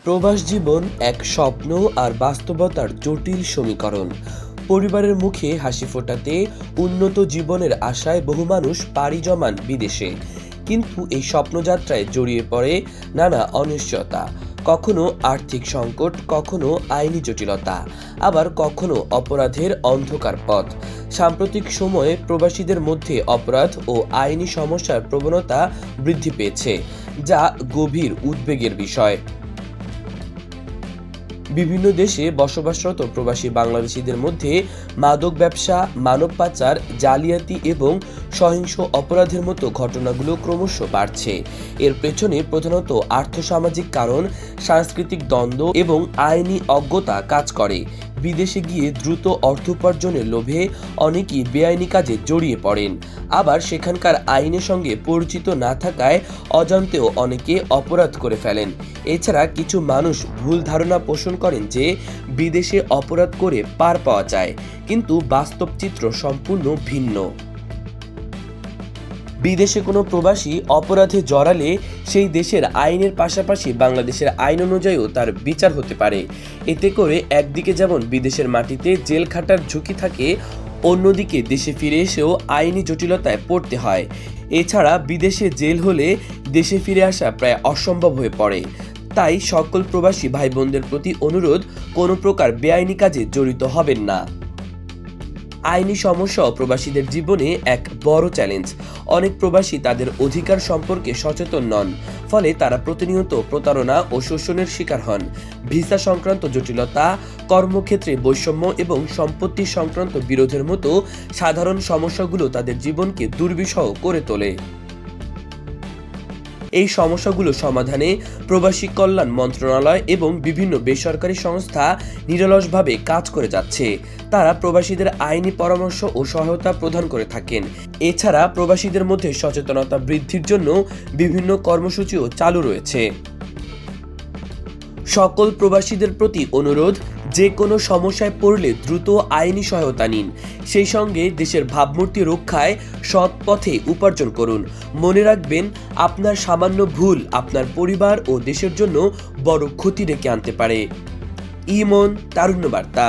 প্রবাস জীবন এক স্বপ্ন আর বাস্তবতার জটিল সমীকরণ। পরিবারের মুখে হাসি ফোটাতে উন্নত জীবনের আশায় বহু মানুষ পাড়ি জমান বিদেশে, কিন্তু এই স্বপ্নযাত্রায় জড়িয়ে পড়ে নানা অনিশ্চয়তা। কখনো আর্থিক সংকট, কখনো আইনি জটিলতা, আবার কখনো অপরাধের অন্ধকার পথ। সাম্প্রতিক সময়ে প্রবাসীদের মধ্যে অপরাধ ও আইনি সমস্যার প্রবণতা বৃদ্ধি পেয়েছে, যা গভীর উদ্বেগের বিষয়। বিভিন্ন দেশে বসবাসরত প্রবাসী বাংলাদেশিদের মধ্যে মাদক ব্যবসা, মানব পাচার, জালিয়াতি এবং সহিংস অপরাধের মতো ঘটনাগুলো ক্রমশ বাড়ছে। এর পেছনে প্রধানত আর্থসামাজিক কারণ, সাংস্কৃতিক দ্বন্দ্ব এবং আইনি অজ্ঞতা কাজ করে। বিদেশে গিয়ে দ্রুত অর্থ উপার্জনের লোভে অনেকেই বেআইনি কাজে জড়িয়ে পড়েন, আবার সেখানকার আইনের সঙ্গে পরিচিত না থাকায় অজান্তেও অনেকে অপরাধ করে ফেলেন। এছাড়া কিছু মানুষ ভুল ধারণা পোষণ করেন যে বিদেশে অপরাধ করে পার পাওয়া যায়, কিন্তু বাস্তব চিত্র সম্পূর্ণ ভিন্ন। বিদেশে কোনো প্রবাসী অপরাধে জড়ালে সেই দেশের আইনের পাশাপাশি বাংলাদেশের আইন অনুযায়ীও তার বিচার হতে পারে। এতে করে একদিকে যেমন বিদেশের মাটিতে জেল খাটার ঝুঁকি থাকে, অন্যদিকে দেশে ফিরে এসেও আইনি জটিলতায় পড়তে হয়। এছাড়া বিদেশে জেল হলে দেশে ফিরে আসা প্রায় অসম্ভব হয়ে পড়ে। তাই সকল প্রবাসী ভাই বোনদের প্রতি অনুরোধ, কোনো প্রকার বেআইনি কাজে জড়িত হবেন না। আইনি সমস্যা প্রবাসীদের জীবনে এক বড় চ্যালেঞ্জ। অনেক প্রবাসী তাদের অধিকার সম্পর্কে সচেতন নন, ফলে তারা প্রতিনিয়ত প্রতারণা ও শোষণের শিকার হন। ভিসা সংক্রান্ত জটিলতা, কর্মক্ষেত্রে বৈষম্য এবং সম্পত্তি সংক্রান্ত বিরোধের মতো সাধারণ সমস্যাগুলো তাদের জীবনকে দুর্বিষহ করে তোলে। এই সমস্যাগুলো সমাধানে প্রবাসী কল্যাণ মন্ত্রণালয় এবং বিভিন্ন বেসরকারি সংস্থা নিরলসভাবে কাজ করে যাচ্ছে। তারা প্রবাসীদের আইনি পরামর্শ ও সহায়তা প্রদান করে থাকেন। এছাড়া প্রবাসীদের মধ্যে সচেতনতা বৃদ্ধির জন্য বিভিন্ন কর্মসূচিও চালু রয়েছে। সকল প্রবাসীদের প্রতি অনুরোধ, যে কোনো সমস্যায় পড়লে দ্রুত আইনি সহায়তা নিন। সেই সঙ্গে দেশের ভাবমূর্তি রক্ষায় সৎ পথে উপার্জন করুন। মনে রাখবেন, আপনার সামান্য ভুল আপনার পরিবার ও দেশের জন্য বড় ক্ষতি ডেকে আনতে পারে। ইমন, তারুণ্য বার্তা।